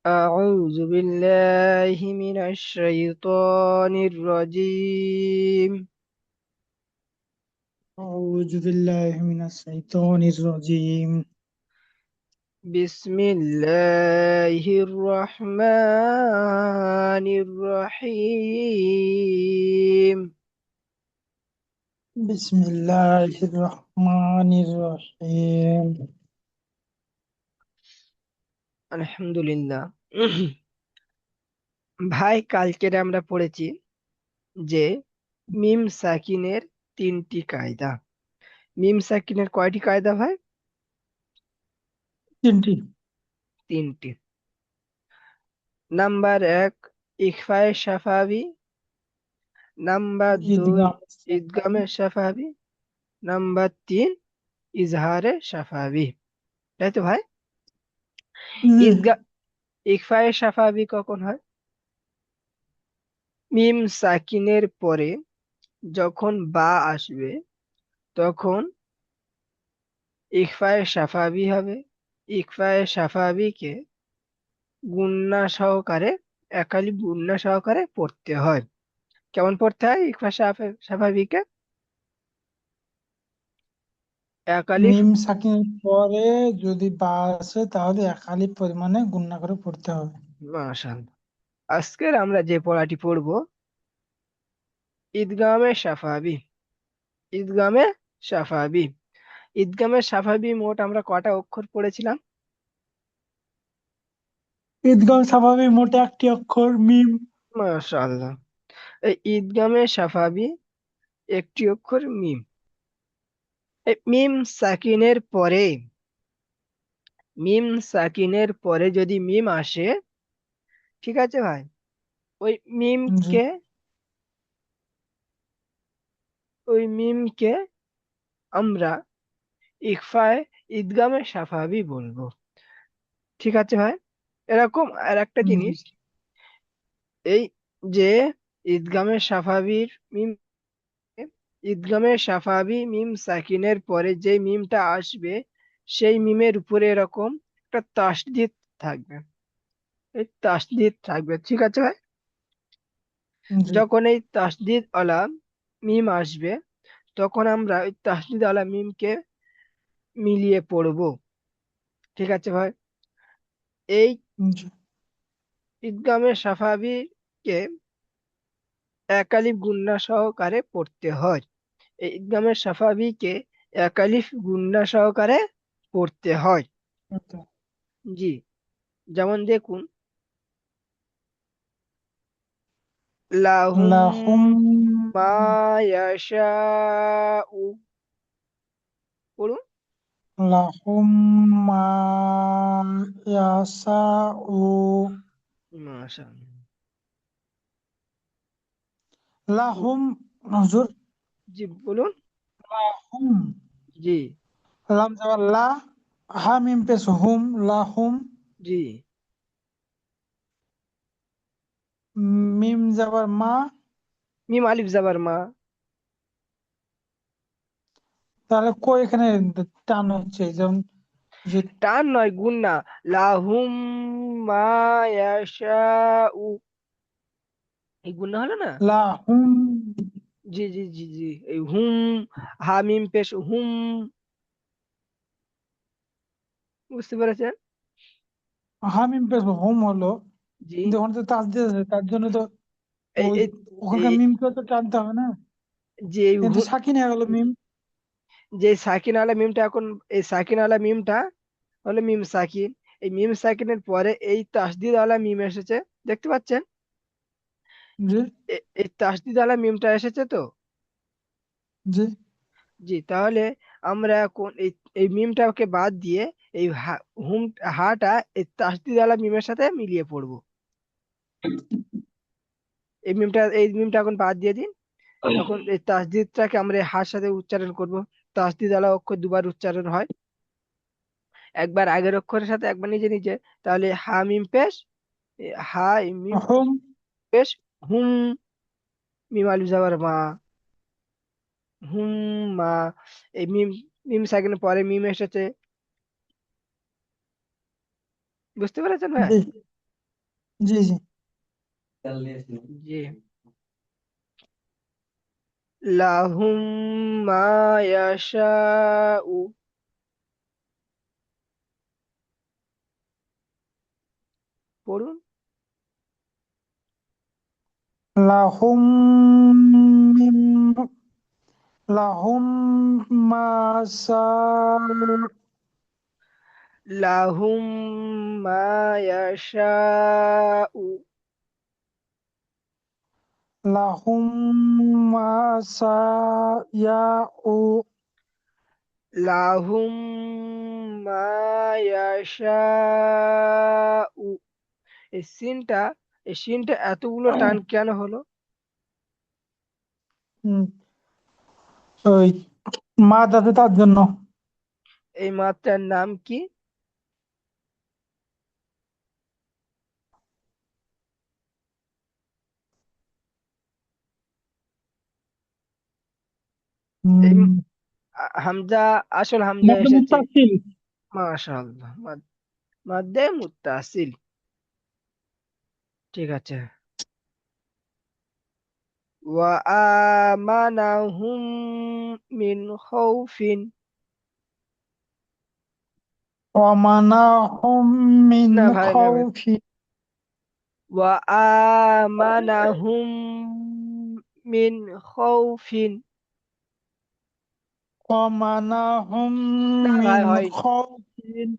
أعوذ بالله من الشيطان الرجيم. أعوذ بالله من الشيطان الرجيم. بسم الله الرحمن الرحيم. بسم الله الرحمن الرحيم. আলহামদুলিল্লাহ। ভাই, কালকের আমরা পড়েছি যে মিম সাকিনের তিনটি কায়দা। মিম সাকিনের কয়টি কায়দা ভাই? তিনটি। তিনটি। নাম্বার এক, ইখফায়ে শাফাবি। নাম্বার দুই, ঈদগাহ ইদগামে শাফাবি। নাম্বার তিন, ইজহারে শাফাবি। তাই তো ভাই? জি। ঈদগা ইকফায়ে শাফাবি কখন হয়? মিম সাকিনের পরে যখন বা আসবে তখন ইকফায়ে শাফাবি হবে। ইকফায়ে শাফাবিকে গুন্না সহকারে, একালি গুন্না সহকারে পড়তে হয়। কেমন পড়তে হয় ইকফা শাফাবিকে? একালিফ। মিম সাকিনের পরে যদি বা আসে তাহলে এক আলিফ পরিমাণে গুণনা করে পড়তে হবে। মাশাআল্লাহ। আজকের আমরা যে পড়াটি পড়বো, ঈদগামে শাফাবি। ঈদগামে শাফাবি। ঈদগামে শাফাবি মোট আমরা কটা অক্ষর পড়েছিলাম? ঈদগাহ স্বাভাবিক মোটে একটি অক্ষর মিম। মাশাআল্লাহ। এই ঈদগামে শাফাবি একটি অক্ষর মিম। এই মিম সাকিনের পরে যদি মিম আসে, ঠিক আছে ভাই, ওই জি। মিমকে ওই মিমকে আমরা ইকফায় ঈদগামে শাফাবি বলবো। ঠিক আছে ভাই? এরকম আর একটা জি। জিনিস, এই যে ঈদগামে শাফাবির মিম, ঈদগামে শাফাবি মিম সাকিনের পরে যে মিমটা আসবে সেই মিমের উপরে এরকম একটা তাসদিদ থাকবে। এই তাসদিদ থাকবে, ঠিক আছে ভাই? জি। যখন এই তাসদিদ আলা মিম আসবে তখন আমরা ওই তাসদিদ আলা মিমকে মিলিয়ে পড়বো। ঠিক আছে ভাই? এই জি। ঈদগামে শাফাবিকে একালিফ গুন্না সহকারে পড়তে হয়। এই ঈদগামে শাফাবিকে একালিফ গুন্না সহকারে পড়তে হয়। আচ্ছা। জি। যেমন দেখুন, লাহুম লাহুম মা ইয়াশাউ। পড়ুন। লাহুম মা ইয়াশাউ। মাশাআল্লাহ। লাহুম হুজুর। জি বলুন। লাহুম জি। লাম যাবার লা, হা মিম পেশ হুম, লা হুম। জি। মিম যাবার মা। মিম আলিফ জাবার মা। তাহলে কই এখানে টান হচ্ছে যেমন যে টান নয়, গুন্না। লাহুম মা ইয়াশাউ, এই গুন্না হলো না? লা হুম। জি জি জি জি। এই হুম, হামিম পেশ হুম। বুঝতে পেরেছেন? হা মিম পেশ হুম হলো, জি। কিন্তু ওখানে তো তাসদিদ আছে তার জন্য তো এই ওই এই ওখানকার এই মিমকে তো টানতে হবে না। যে এই কিন্তু সাকিন হয়ে গেল মিম। যে সাকিন আলা মিমটা এখন, এই সাকিন আলা মিমটা হলো মিম সাকিন। এই মিম সাকিনের পরে এই তাসদিদ আলা মিম এসেছে, দেখতে পাচ্ছেন? জি। এই তাসদিদ আলা মিমটা এসেছে তো। জি। জি, তাহলে আমরা এখন এই এই মিমটাকে বাদ দিয়ে এই হুম, হাটা এই তাসদিদ আলা মিমের সাথে মিলিয়ে পড়বো। এই মিমটা এখন বাদ দিয়ে দিন। এখন এই তাসদিদটাকে আমরা এই হার সাথে উচ্চারণ করব। তাসদিদ আলা অক্ষর দুবার উচ্চারণ হয়, একবার আগের অক্ষরের সাথে একবার নিজে নিজে। তাহলে হা মিম পেশ, হা মিম হুম। পেশ হুম, মিম আলিফ যাবার মা, হুম মা। এই মিম, মিম সাকিনের পরে মিম এসেছে। বুঝতে পেরেছেন ভাই? জি। জি জি। জি। লাহুম মা ইয়াশাউ, পড়ুন। লাহুম মিম লাহুম মা সা লাহুম মা ইয়াশাউ, লাহুম মা সা ইয়াউ লাহুম মা ইয়াশাউ। এই সিনটা এই সিনটা এতগুলো টান কেন হলো? হুম, ওই মা যাতে তার জন্য। এই মাত্রার নাম কি? এই হুম, হামজা, আসল হামজা মধ্যে এসেছে। মুত্তাসিল। মাশাআল্লাহ, মাদ্দে মুত্তাসিল। ঠিক আছে। ওয়া আমানাহুম মিন খাউফিন। ওয়ামানাহুম মিন না ভাই, না ভাই। খাউফি ওয়া আমানাহুম মিন খাউফিন। ওয়ামানাহুম না ভাই, মিন হয়নি। খাউফিন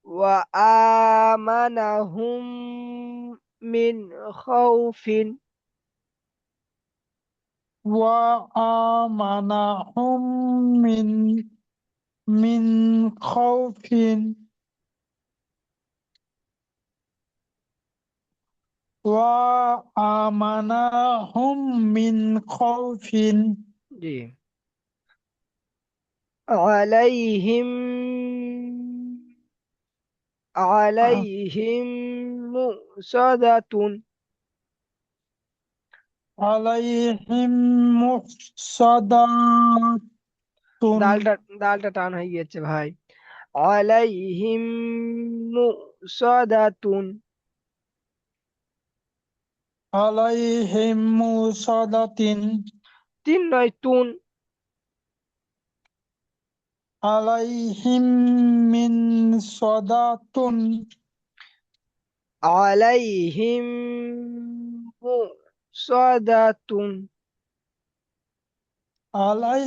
ওয়া আমানাহুম মিন খাউফিন। ওয়া আমানাহুম মিন মিন খাউফিন ওয়া আমানাহুম মিন খাউফিন জি। আলাইহিম আলাইহিম মুসাদাতুন। আলাইহিম মুহসাদাতুন দালটা দালটা টান হয়ে গিয়েছে ভাই। আলাইহিম মুসাদাতুন। আলাইহিম মুসাদাতিন তিন নয়, তুন। আলাইহিম মিন সাদাতুন আলাইহিম মুসাদাতুন। আলাই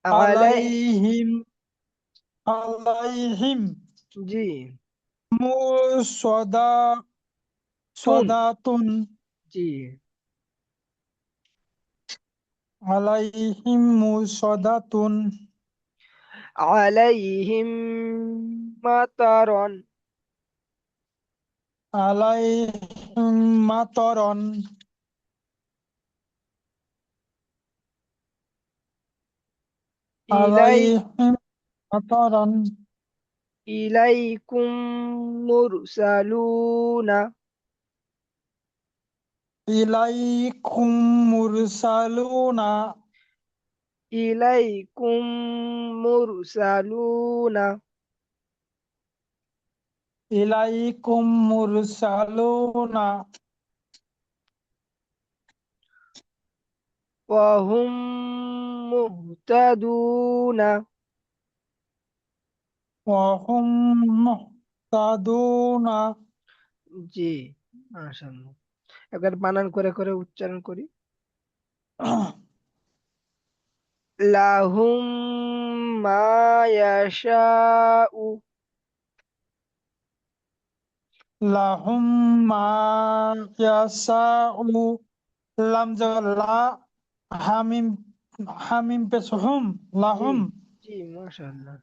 আলাই আলাইহিম আলাইহিম জি। মুসাদা তুন সাদাতুন জি। আলাইহিম মুসাদাতুন আলাইহিম মাতারন। আলাইহিম মাতরন ইলাই আলাইহিম মাতরন ইলাইকুম মুরসালুনা। ইলাইকুম মুরসালুনা ইলাইকুম মুরসালুনা। ইলাইকুম মুরসালুনা ওয়াহুম মুহতাদুনা। ওয়া হুম মুহতাদুনা জি। মাশাআল্লাহ। একবার বানান করে করে উচ্চারণ করি। লাহুম মা ইয়াশাউ। লাহুম মা ইয়াসাউ লাম লা হামিম হামিম পেশ হুম জি লাহুম জি, মাশাআল্লাহ।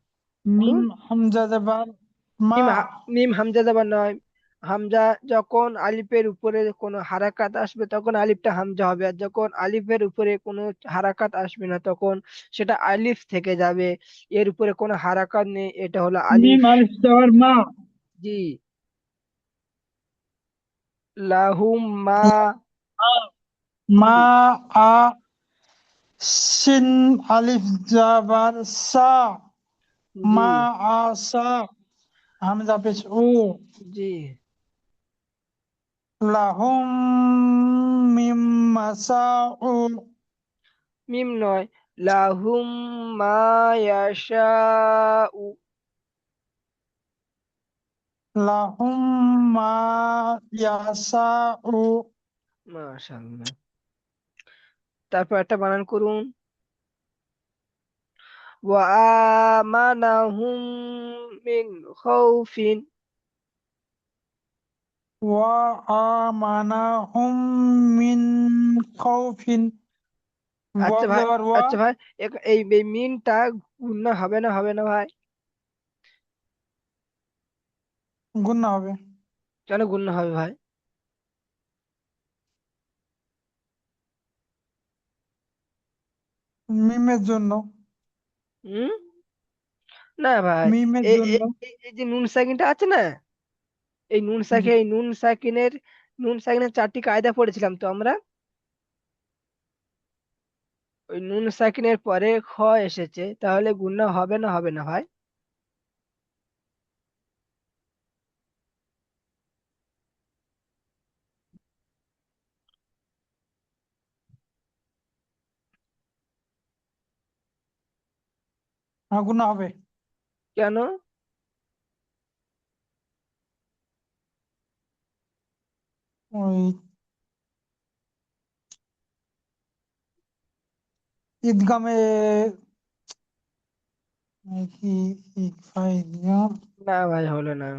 মিম পড়ুন। হামজা জাবার মা মিম হামজা যাবার নয়। হামজা যখন আলিফের উপরে কোনো হারাকাত আসবে তখন আলিফটা হামজা হবে, আর যখন আলিফের উপরে কোনো হারাকাত আসবে না তখন সেটা আলিফ থেকে যাবে। এর উপরে কোনো হারাকাত নেই, এটা হলো মিম আলিফ। আলিফ জাবার মা জি। লাহুম মা। মা জি আ সিন আলিফ জাবার সা জি মা আসা হামজা পেশ ও। জি। লাহুম মিম মাসাউ। মিম নয়, লাহুম মা ইয়াশাউ। লাহুম মা ইয়াসাউ। মাশাআল্লাহ। তারপর একটা বানান করুন। ওয়া আমানাহুম মিন খাউফিন। ওয়া আমানাহুম মিন খাউফিন। আচ্ছা ওয়াও ভাই, জবর ওয়া। আচ্ছা ভাই, এই মিনটা গুণনা হবে না, হবে না ভাই? গুণনা হবে। কেন গুণনা হবে ভাই? মিমের জন্য। হুম। না ভাই, মিমের এই জন্য। এই এই এই যে নুন সাকিনটা আছে না, এই নুন জি। সাকিন, এই নুন সাকিনের চারটি কায়দা পড়েছিলাম তো আমরা। ওই নুন সাকিনের পরে খ এসেছে, তাহলে গুণনা হবে না, হবে না ভাই? হ্যাঁ, গুণনা হবে। কেন? ওই ঈদগামে কি ইকফা ঈদগাম। না ভাই, হলো না।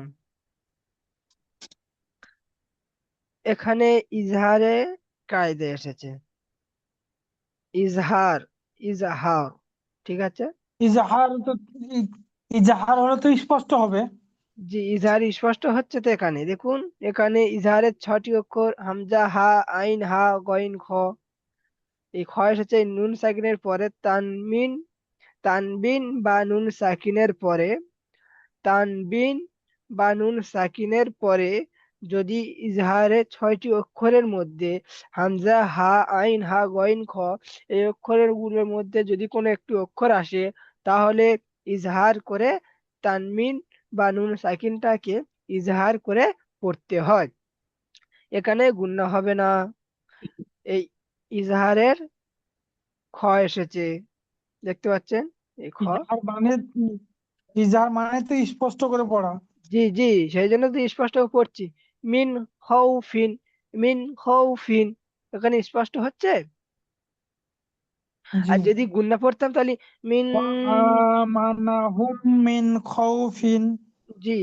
এখানে ইজহারে কায়দা এসেছে। ইজহার, ইজহার, ঠিক আছে। ইজাহার তো ই- ইজাহার হলে তো স্পষ্ট হবে। জি, ইজহার স্পষ্ট হচ্ছে তো এখানে দেখুন। এখানে ইজহারের 6টি অক্ষর, হামজা, হা, আইন, হা, গইন, খ। এই খ এসেছে এই নুন সাকিনের পরে। তানবিন বা নুন সাকিনের পরে, তানবিন বা নুন সাকিনের পরে যদি ইজহারের 6টি অক্ষরের মধ্যে হামজা, হা, আইন, হা, গইন, খ, এই অক্ষরের গুলোর মধ্যে যদি কোনো একটি অক্ষর আসে, তাহলে ইজহার করে তানমিন বা নুন সাকিনটাকে ইজহার করে পড়তে হয়। এখানে গুণনা হবে না। এই ইজহারের খ এসেছে, দেখতে পাচ্ছেন, এই খ। ইজাহার মানে ইজাহার মানে তো স্পষ্ট করে পড়া। জি জি, সেই জন্য তো স্পষ্ট পড়ছি। মিন খাউফিন, মিন খাউফিন, এখানে স্পষ্ট হচ্ছে। জি। আর যদি গুণনা পড়তাম তাহলে মিন। ওয়া আমানাহুম মিন খাউফিন। জি।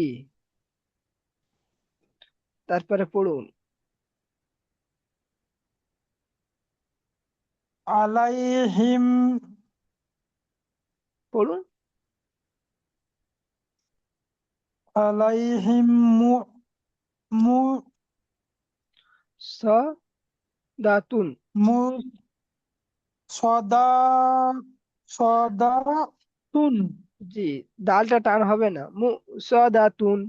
তারপরে পড়ুন। আলাইহিম। পড়ুন। আলাইহিম মু মু স দাতুন। মু সদা সদাতুন। জি, দালটা টান হবে না, মু স দাতুন।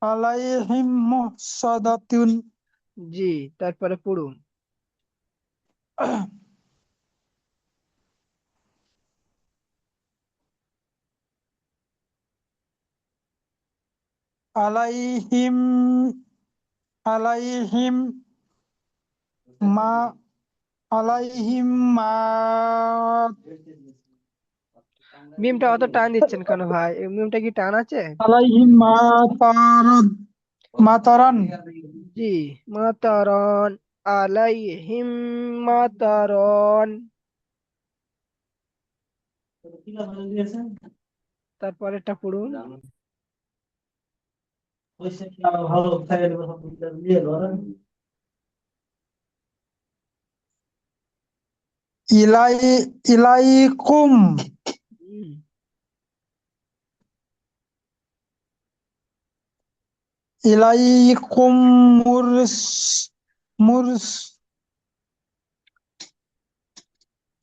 আলাইহিম মুহসাদাতুন। জি। তারপরে পড়ুন। আলাইহিম আলাইহিম মা আলাইহিম মা মিমটা অত টান দিচ্ছেন কেন ভাই? এই মিমটা কি টান আছে? আলাইহিম মাতারান। জি। মাতারন, আলাইহিম মাতারন। তারপরেরটা পড়ুন। ইলাই ইলাইকুম হুম। ইলাইকুম মুরস মুরস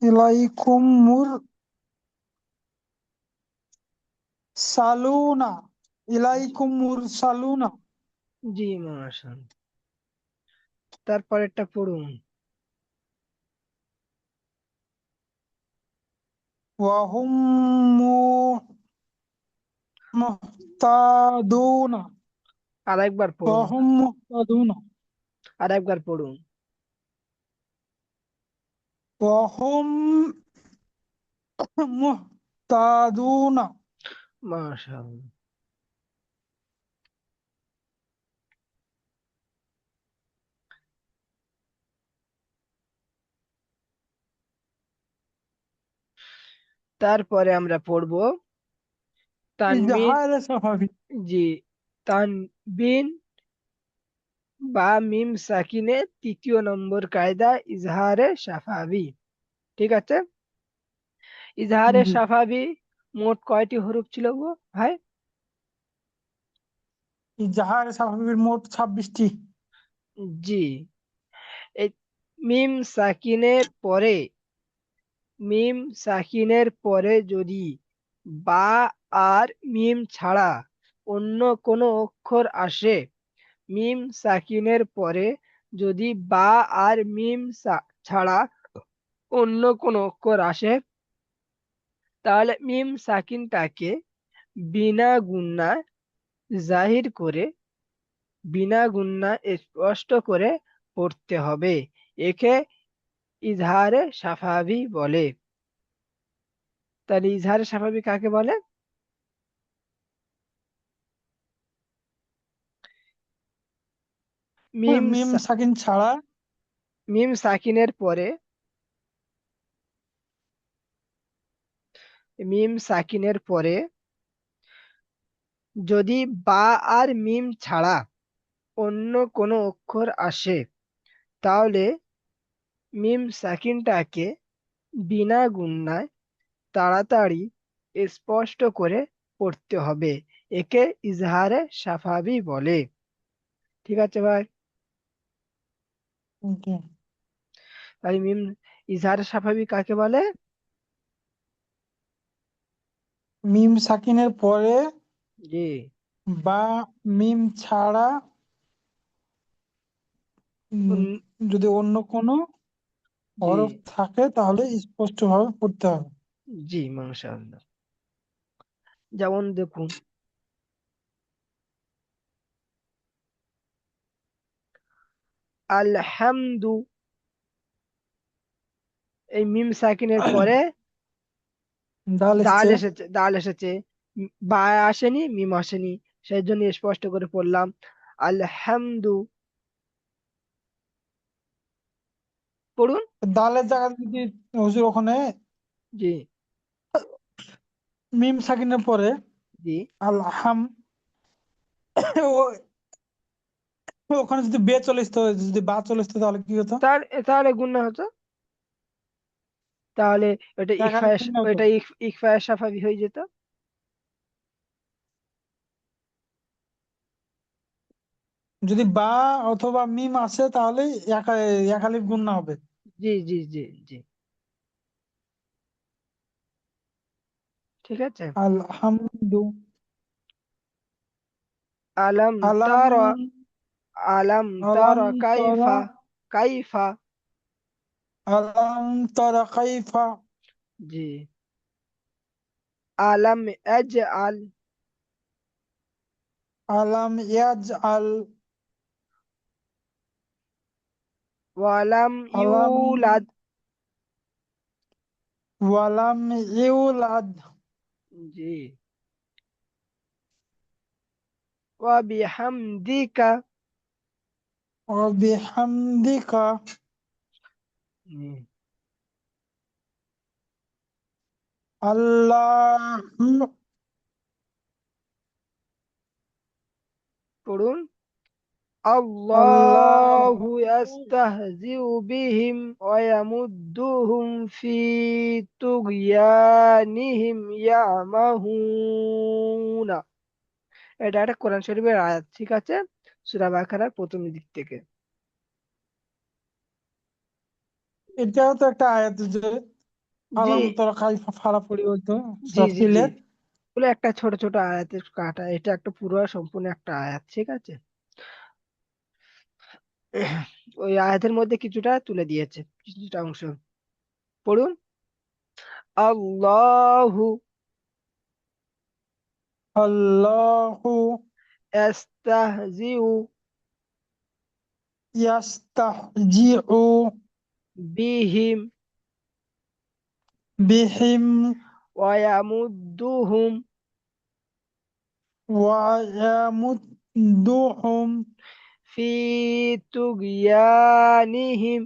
ইলাইকুম মুরসালুনা। ইলাইকুম মুরসালুনা। জি, মাশাআল্লাহ। তারপরেরটা পড়ুন। ওয়াহুম মুহতাদুনা। আরেকবার পড়ুন। ওয়াহুম মুহতাদুনা। আরেকবার পড়ুন। ওয়াহুম মুহতাদুনা। মাশাআল্লাহ। তারপরে আমরা পড়ব তানবিন। ইজহার স্বাভাবিক। জি, তানবিন বা মিম সাকিনে তৃতীয় নম্বর কায়দা ইজহারে সাফাবি। ঠিক আছে। ইজহারে জি। সাফাবি মোট কয়টি হরফ ছিল গো ভাই? ইজহার স্বাভাবিকের মোট 26টি। জি। এই মিম সাকিনের পরে, মিম সাকিনের পরে যদি বা আর মিম ছাড়া অন্য কোনো অক্ষর আসে, মিম সাকিনের পরে যদি বা আর মিম ছাড়া অন্য কোনো অক্ষর আসে, তাহলে মিম সাকিনটাকে বিনা গুণনায় জাহির করে, বিনা গুণনা স্পষ্ট করে পড়তে হবে। একে ইজহারে সাফাবি বলে। তাহলে ইজহারে সাফাবি কাকে বলে? মিম মিম সা- সাকিন ছাড়া মিম সাকিনের পরে, মিম সাকিনের পরে যদি বা আর মিম ছাড়া অন্য কোনো অক্ষর আসে, তাহলে মিম সাকিনটাকে বিনা গুণনায় তাড়াতাড়ি স্পষ্ট করে পড়তে হবে। একে ইজহারে সাফাবি বলে। ঠিক আছে ভাই? জি। তাই মিম ইজহারে সাফাবি কাকে বলে? মিম সাকিনের পরে জি। বা মিম ছাড়া উম, উন- যদি অন্য কোনো জি। হরফ থাকে তাহলে স্পষ্টভাবে পড়তে হবে। জি মাশাআল্লাহ। যেমন দেখুন, আলহামদু, এই মিম সাকিনের পরে ডাল দাল এসছে। এসেছে, দাল এসেছে, বা আসেনি, মিম আসেনি। সেই জন্য স্পষ্ট করে পড়লাম আলহামদু। পড়ুন। ডালের জায়গায় যদি হুজুর ওখানে জি। মিম সাকিনের পরে জি। আল হাম ও- ওখানে যদি বে চলে আসতো, যদি বা চলে আসতো তাহলে কি হতো? তার তাহলে গুণা হতো। তাহলে ওটা এখানে পূর্ণ হতো। ইকফায়ে সাফাবি হয়ে যেত। যদি বা অথবা মিম আসে তাহলে এক আলিফ গুণনা হবে। জি জি জি জি। ঠিক আছে। আলহামদু। আলাম আলাম তারা, আলাম আলাম তারা তরা কাইফা, কাইফা। আলাম তরা কাইফা জি। আলাম আল, আলাম ইয়াজআল ওয়ালাম আলাম ইউলাদ। ওয়ালাম ইউলাদ জি। ওয়াবিহামদিকা। ওয়াবিহামদিকা জি। আল্লাহু পড়ুন। আল্লাহু আল্লাহু ইয়াস্তাহজিউ বিহিম ওয়া ইয়ামুদ্দুহুম ফি তুগয়ানিহিম ইয়ামাহুনা। এটা একটা কোরআন শরীফের আয়াত। ঠিক আছে। সূরা বাকারার প্রথম দিক থেকে। এটাও তো একটা আয়াত যে জি আলাম তরা কাইফা ফালা পড়ি হইতো জি সূরা জি জি। ফিলের। বলে একটা ছোট ছোট আয়াতের কাটা, এটা একটা পুরো সম্পূর্ণ একটা আয়াত। ঠিক আছে। ওই আয়াতের মধ্যে কিছুটা তুলে দিয়েছে, কিছুটা অংশ। পড়ুন। আল্লাহু, الله يستهزئ يستهزئ بهم بهم ويمدهم ويمدهم في طغيانهم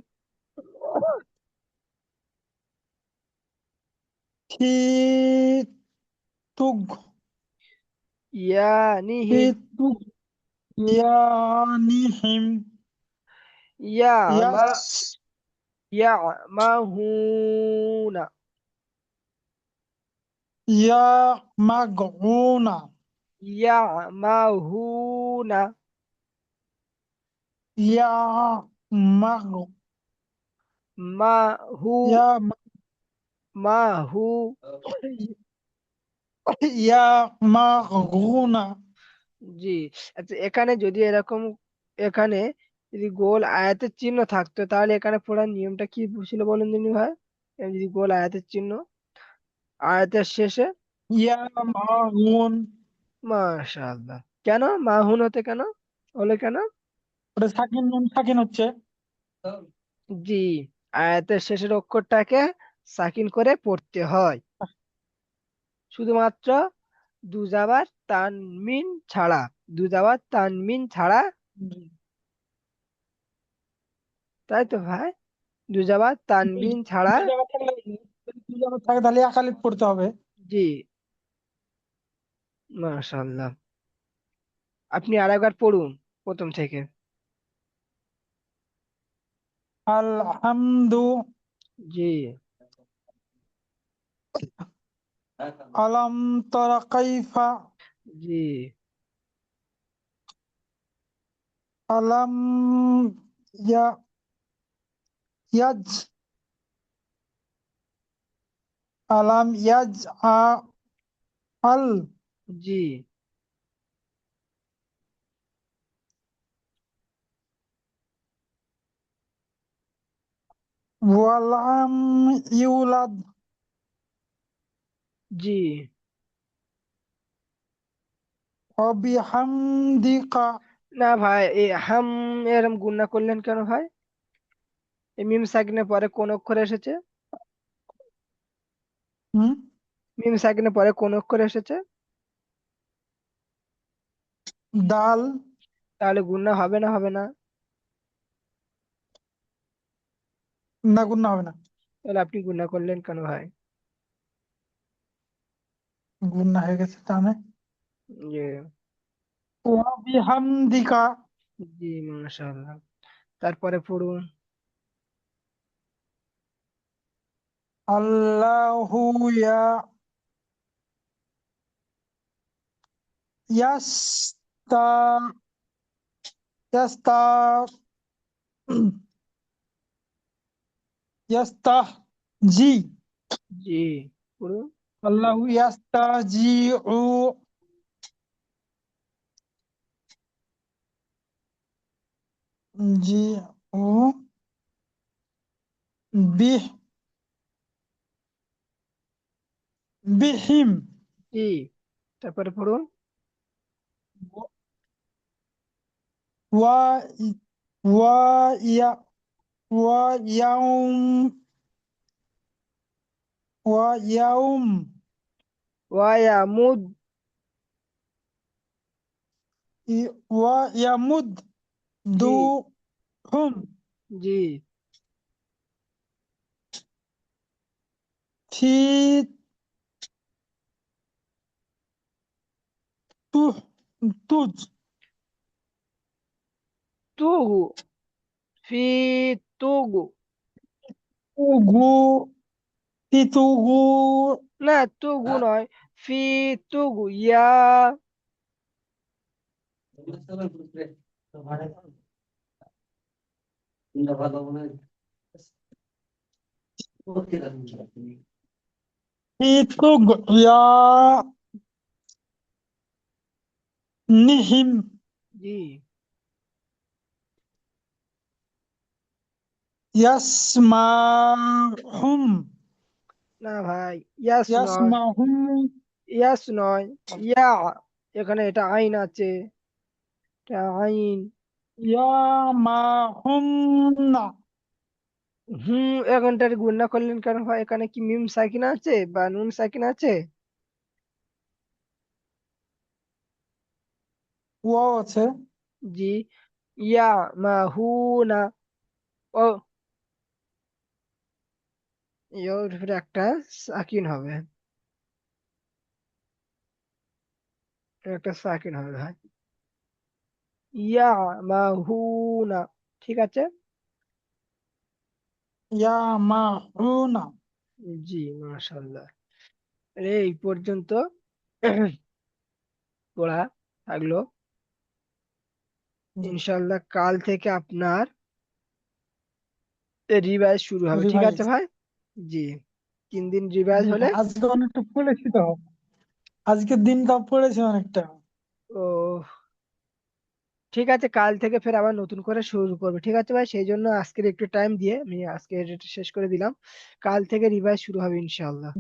في يانهم في طغيانهم يعم يس يعمهون يمغون يعمهون يمغ ما هو يم ما هو يمغون জি। আচ্ছা, এখানে যদি এরকম, এখানে যদি গোল আয়াতের চিহ্ন থাকতো তাহলে এখানে পড়ার নিয়মটা কি ছিল বলেন দিনি ভাই? যদি গোল আয়াতের চিহ্ন আয়াতের শেষে, يمغون মাশাআল্লাহ। কেন মাহুন হতে কেন হলো কেন? ওটা সাকিন নুন সাকিন হচ্ছে। জি, আয়াতের শেষের অক্ষরটাকে সাকিন করে পড়তে হয়, শুধুমাত্র দুজাবার তানমিন ছাড়া, দুজাবার তানমিন ছাড়া। তাই তো ভাই, দুজাবার দুই তানবিন ছাড়া। দুই জায়গা থাকলে দুই জায়গা থাকে তাহলে একালিপ পড়তে হবে। জি, মাশাআল্লাহ। আপনি আরেকবার পড়ুন প্রথম থেকে। আলহামদু জি, আলাম তরা কাইফা জি, আলাম ইয়া ইয়াজ আলাম ইয়াজ আল জি, ওয়ালাম ইউলাদ জি। অবিহামদিকা। না ভাই, এই হাম এরম গুণা করলেন কেন ভাই? এই মিম সাকিনের পরে কোন অক্ষর এসেছে? হুম মিম সাকিনের পরে কোন অক্ষর এসেছে? দাল। তাহলে গুণা হবে না হবে না? না গুণ হবে না। তাহলে আপনি গুণা করলেন কেন ভাই? গুণ হয়ে গেছে তাহলে। জি, ওয়াবিহামদিকা জি, মাশাআল্লাহ। তারপরে পড়ুন। আল্লাহু ইয়াস্তা ইয়াস্তা ইয়াস্তাহ জি জি, পড়ুন। আল্লাহু ইয়াস্তা জি উ জি উ বিহ বিহিম জি, তারপরে পড়ুন। ওয়া ওয়া ইয়া ওয়া ইয়াউম ওয়া ইয়াউম ওয়ায়ামুদ ওয়া ইয়ামুদ জি, দু হুম জি, ফি তুহ তুজ তুগু ফি তুগু, তুগু ফি তুগু না তুগু নয়, ফি তুগু ইয়া। ফি তুগ ইয়া নিহিম জি, ইয়াসমাহুম না ভাই, ইয়াসমা, ইয়াসমাহুম ইয়াস নয়, ইয়া। এখানে এটা আইন আছে, এটা আইন। ইয়া মা হুম না। এখানটার গুণনা করলেন কেন ভাই? এখানে কি মিম সাকিন আছে বা নুন সাকিন আছে? ওয়াও আছে। জি। ইয়া মা হু না। ও, ইয়োর উপরে একটা সাকিন হবে, একটা সাকিন হবে ভাই। ইয়া মা হু না। ঠিক আছে। ইয়া মা হু না। জি, মাশাআল্লাহ। এই পর্যন্ত পড়া থাকলো। জি। ইনশাআল্লাহ কাল থেকে আপনার রিভাইজ শুরু হবে, ঠিক আছে রিভাইজ। ভাই? জি। 3 দিন রিভাইজ জি হলে। ভাই, আজকে অনেকটা পড়েছি তো। আজকের দিনটা পড়েছি অনেকটা। ও, ঠিক আছে, কাল থেকে ফের আবার নতুন করে শুরু করবে, ঠিক আছে ভাই? সেই জন্য আজকের একটু টাইম দিয়ে আমি আজকে এটা শেষ করে দিলাম। কাল থেকে রিভাইজ শুরু হবে ইনশাআল্লাহ।